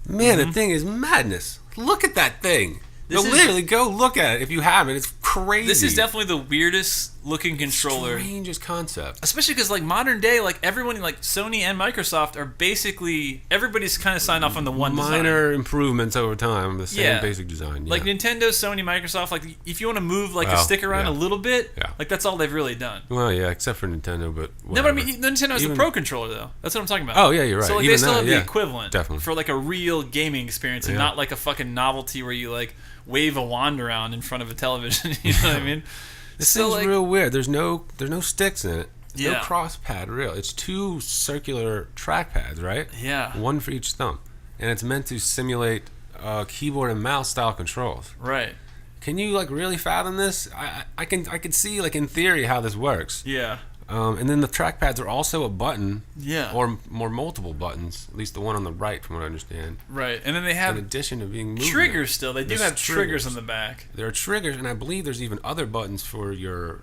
the thing is madness. Look at that thing. Literally go look at it if you haven't. It's crazy. This is definitely the weirdest looking controller. Strangest concept. Especially because, like, modern day, like, everyone, like, Sony and Microsoft are basically... Everybody's kind of signed off on the one design. Minor improvements over time. The same basic design. Like, Nintendo, Sony, Microsoft, like, if you want to move, like, a stick around a little bit, like, that's all they've really done. Well, yeah, except for Nintendo, but whatever. No, but I mean, Nintendo has the Pro Controller, though. That's what I'm talking about. Oh, yeah, you're right. So, like, they still have the equivalent. Definitely. For, like, a real gaming experience and not, like, a fucking novelty where you, like... wave a wand around in front of a television. You know what I mean? This thing's like, real weird. There's no sticks in it. Yeah. No cross pad, real. It's two circular track pads, right? Yeah. One for each thumb. And it's meant to simulate keyboard and mouse style controls. Right. Can you, like, really fathom this? I can see, like, in theory how this works. Yeah. And then the trackpads are also a button. Yeah. Or more multiple buttons. At least the one on the right, from what I understand. Right. And then they have... in addition to being movement. Triggers still. They do have triggers on the back. There are triggers, and I believe there's even other buttons for your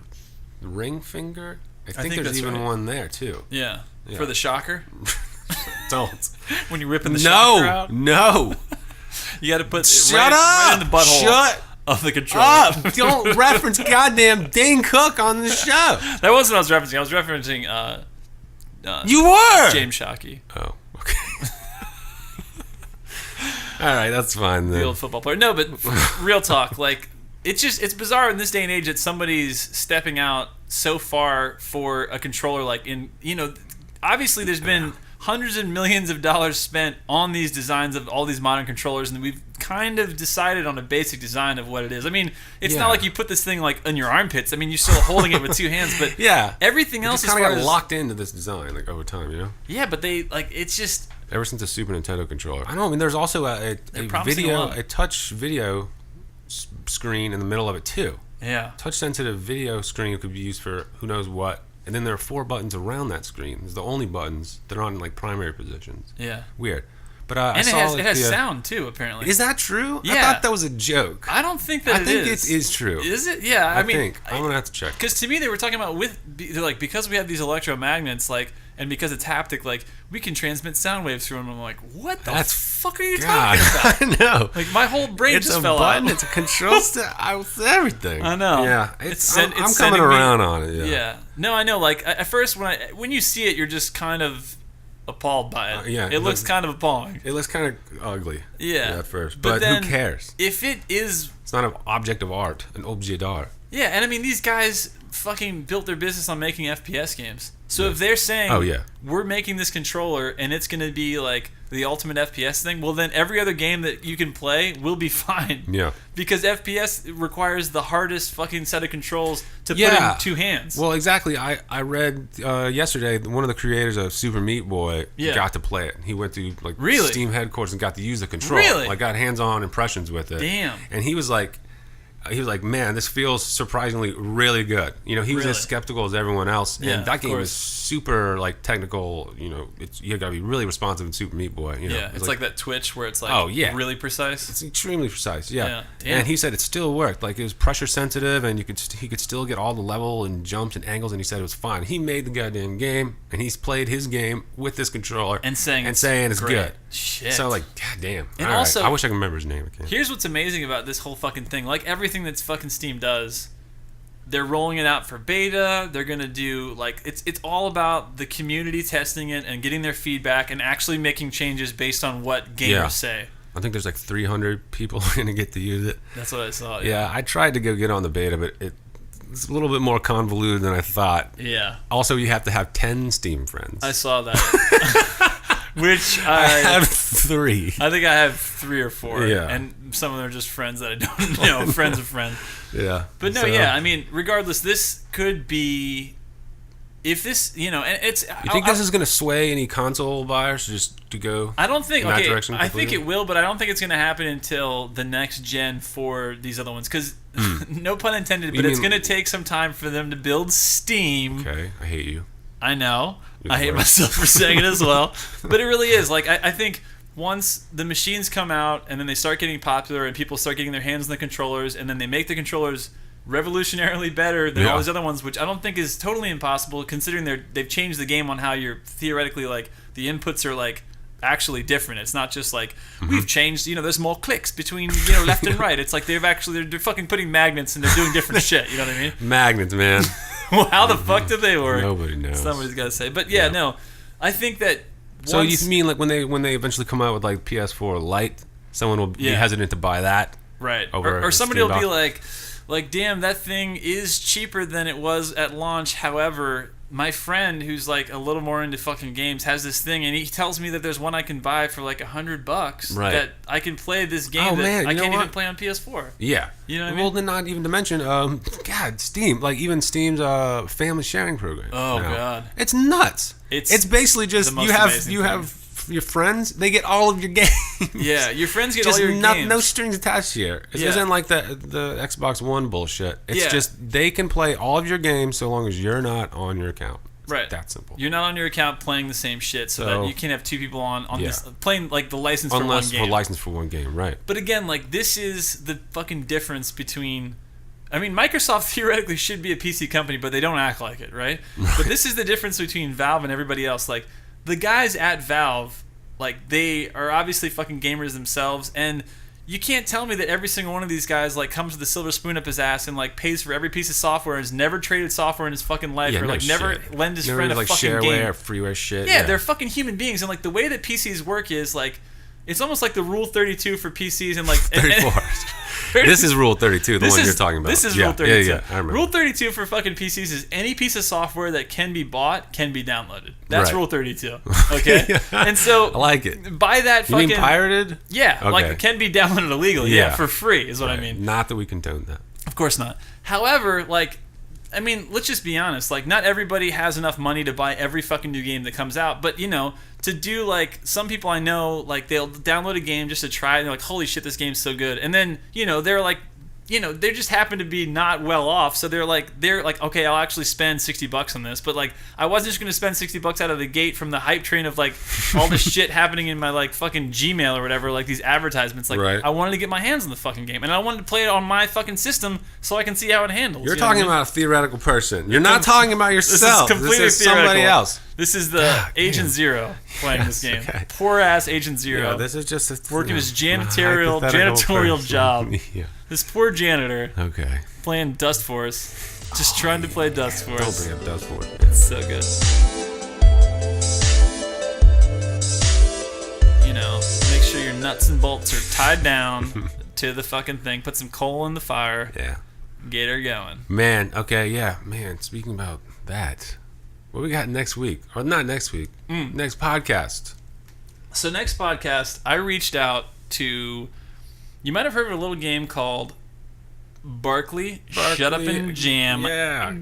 ring finger. I think there's even one there, too. Yeah. For the shocker? Don't. When you're ripping the shocker out? No. You got to put it right in the butthole. Shut of the controller. Up! Don't reference goddamn Dane Cook on the show. That wasn't what I was referencing. I was referencing you were James Shockey. Oh, okay. All right, that's fine then. The old football player. No, but real talk, like, it's bizarre in this day and age that somebody's stepping out so far for a controller. Like obviously there's been hundreds of millions of dollars spent on these designs of all these modern controllers, and we've kind of decided on a basic design of what it is. I mean, it's not like you put this thing like in your armpits. I mean, you're still holding it with two hands, but everything else kind of got locked into this design like over time, Yeah, but they it's just ever since the Super Nintendo controller. I don't know. I mean, there's also a touch video screen in the middle of it too. Yeah. Touch sensitive video screen could be used for who knows what. And then there are 4 buttons around that screen. There's the only buttons that are on like primary positions. Yeah. Weird. But and it has sound too, apparently. Is that true? Yeah. I thought that was a joke. I don't think that I think it is true. Is it? Yeah. I mean, I'm gonna have to check. Because to me, they were talking about because we have these electromagnets, and because it's haptic, we can transmit sound waves through them. I'm like, what the fuck are you talking about? I know. Like my whole brain just fell out. It's a control it's everything. I know. Yeah. I'm coming around on it. Yeah. No, I know. Like at first, when you see it, you're just kind of appalled by it. It looks kind of appalling. It looks kind of ugly. Yeah. At first, but who cares? If it is, it's not an object of art, an objet d'art. Yeah, and I mean these guys fucking built their business on making FPS games. So if they're saying, we're making this controller and it's going to be like the ultimate FPS thing, well then every other game that you can play will be fine. Yeah. Because FPS requires the hardest fucking set of controls to put in two hands. Well, exactly. I read yesterday one of the creators of Super Meat Boy got to play it. He went to Steam headquarters and got to use the control. Really? Like got hands-on impressions with it. Damn. And he was like, man, this feels surprisingly really good. He was as skeptical as everyone else, and that game is super technical. You got to be really responsive in Super Meat Boy. It's like that Twitch where it's really precise. It's extremely precise. Yeah. And he said it still worked. Like it was pressure sensitive, and he could still get all the level and jumps and angles, and he said it was fine. He made the goddamn game, and he's played his game with this controller and saying it's good. Shit. So goddamn. And also, I wish I could remember his name again. Here's what's amazing about this whole fucking thing. Like everything that's fucking Steam does, they're rolling it out for beta. They're gonna do it's all about the community testing it and getting their feedback and actually making changes based on what gamers say. I think there's 300 people gonna get to use it. That's what I saw. Yeah, I tried to go get on the beta, but it's a little bit more convoluted than I thought. Yeah. Also, you have to have 10 Steam friends. I saw that. Which I have 3. I think I have 3 or 4. Yeah. And some of them are just friends that I don't know. Friends of friends. Yeah. But no, I mean, regardless, this could be... If this, and it's... You think this is going to sway any console buyers just to go I don't think... in that direction I think it will, but I don't think it's going to happen until the next gen for these other ones. Because, no pun intended, but it's going to take some time for them to build Steam. Okay, I hate you. I know. I hate myself for saying it as well. But it really is. I think once the machines come out and then they start getting popular and people start getting their hands on the controllers and then they make the controllers revolutionarily better than all these other ones, which I don't think is totally impossible considering they've changed the game on how you're theoretically the inputs are actually different. It's not just we've changed, there's more clicks between left and right. It's they're fucking putting magnets and they're doing different shit, you know what I mean? Magnets, man. Well, how the fuck did they work? Nobody knows. Somebody's got to say. But no, I think that. So you mean when they eventually come out with PS4 Lite, someone will be hesitant to buy that, right? Or somebody will be like, damn, that thing is cheaper than it was at launch. However, my friend who's a little more into fucking games has this thing, and he tells me that there's one I can buy for $100 that I can play this game I can't even play on PS4. Yeah. You know what I mean? Well, then not even to mention, Steam, even Steam's family sharing program. Oh God, it's nuts. It's basically just you have your friends, they get all of your games. Yeah, your friends get all your games. No strings attached here. It isn't like the Xbox One bullshit. It's just they can play all of your games so long as you're not on your account. It's right. that simple. You're not on your account playing the same shit, so that you can't have 2 people on this playing the license for one game. Unless for license for one game, right? But again, this is the fucking difference between. I mean, Microsoft theoretically should be a PC company, but they don't act like it, right? But this is the difference between Valve and everybody else. The guys at Valve, they are obviously fucking gamers themselves, and you can't tell me that every single one of these guys comes with a silver spoon up his ass and pays for every piece of software, has never traded software in his fucking life, or never lend his friend a fucking shareware game. Or freeware shit. Yeah, they're fucking human beings, and the way that PCs work is it's almost like the Rule 32 for PCs, and 34. This is Rule 32, the one you're talking about. This is Rule 32. Yeah, I remember. Rule 32 for fucking PCs is any piece of software that can be bought can be downloaded. That's Rule 32. Okay? And so I like it. By that fucking... You mean pirated? Yeah, okay. like it can be downloaded illegally. Yeah, for free is what I mean. Not that we condone that. Of course not. However, like... I mean, let's just be honest. Like, not everybody has enough money to buy every fucking new game that comes out. But, you know, to do, like, some people I know, like, they'll download a game just to try it. And they're like, holy shit, this game's so good. And then, you know, they're like, you know, they just happen to be not well off. So they're like, okay, I'll actually spend $60 on this. But, like, I wasn't just going to spend $60 out of the gate from the hype train of, like, all this shit happening in my, like, fucking Gmail or whatever, like these advertisements. Like, I wanted to get my hands on the fucking game. And I wanted to play it on my fucking system so I can see how it handles. You're talking about a theoretical person. You're not talking about yourself. This is completely theoretical. Somebody else. This is the Agent Zero playing this game. Okay. Poor ass Agent Zero. Yeah, this is just working his janitorial job. Yeah. This poor janitor. Okay. Playing Dust Force. Just trying to play Dust Force. Don't bring up Dust Force. It's so good. You know, make sure your nuts and bolts are tied down to the fucking thing. Put some coal in the fire. Yeah. Get her going. Man, okay, yeah. Man, speaking about that, what we got next week? Or not next week. Next podcast. So next podcast, I reached out to... You might have heard of a little game called Barkley Shut Up and Jam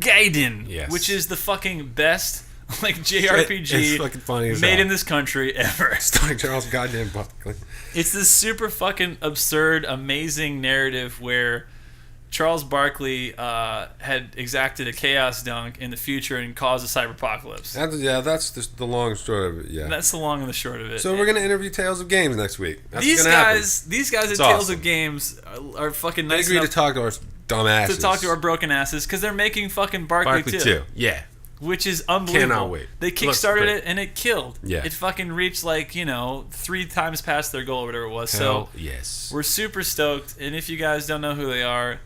Gaiden, which is the fucking best like JRPG it's fucking funny as made in this country ever. Starring Charles goddamn Barkley. It's this super fucking absurd, amazing narrative where Charles Barkley had exacted a chaos dunk in the future and caused a cyberpocalypse. That's the long and short of it. Yeah, that's the long and the short of it. So we're gonna interview Tales of Games next week. That's these guys at Tales of Games are fucking nice. They agreed to talk to our dumb asses. To talk to our broken asses because they're making fucking Barkley 2. Yeah. Which is unbelievable. Cannot wait. They kickstarted it and it killed. Yeah. It fucking reached 3 times past their goal or whatever it was. Hell, so yes. We're super stoked. And if you guys don't know who they are,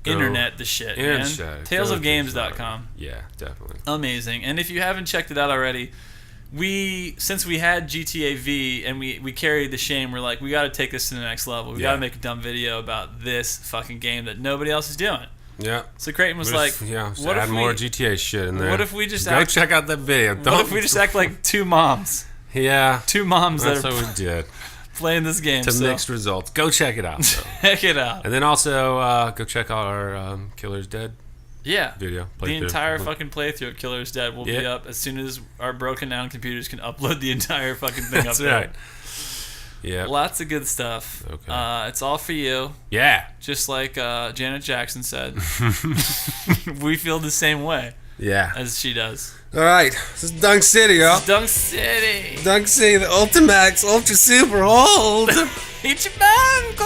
internet the shit, man. Talesofgames.com. Yeah, definitely. Amazing. And if you haven't checked it out already, since we had GTA V and we carried the shame, we're like, we got to take this to the next level. We got to make a dumb video about this fucking game that nobody else is doing. Yeah. So Creighton was like, what if more GTA shit in there? What if we just go check out that video? What if we just act like two moms? Yeah. Two moms that's what we did. Playing this game. To mixed results. Go check it out. Check it out. And then also go check out our Killer's Dead video. The entire fucking playthrough of Killer's Dead will be up as soon as our broken down computers can upload the entire fucking thing up there. That's right. Yeah. Lots of good stuff. Okay. It's all for you. Yeah. Just like Janet Jackson said. We feel the same way. Yeah. As she does. All right. This is Dunk City, y'all. Dunk City. Dunk City, the Ultimax, Ultra Super Hold. Ichiban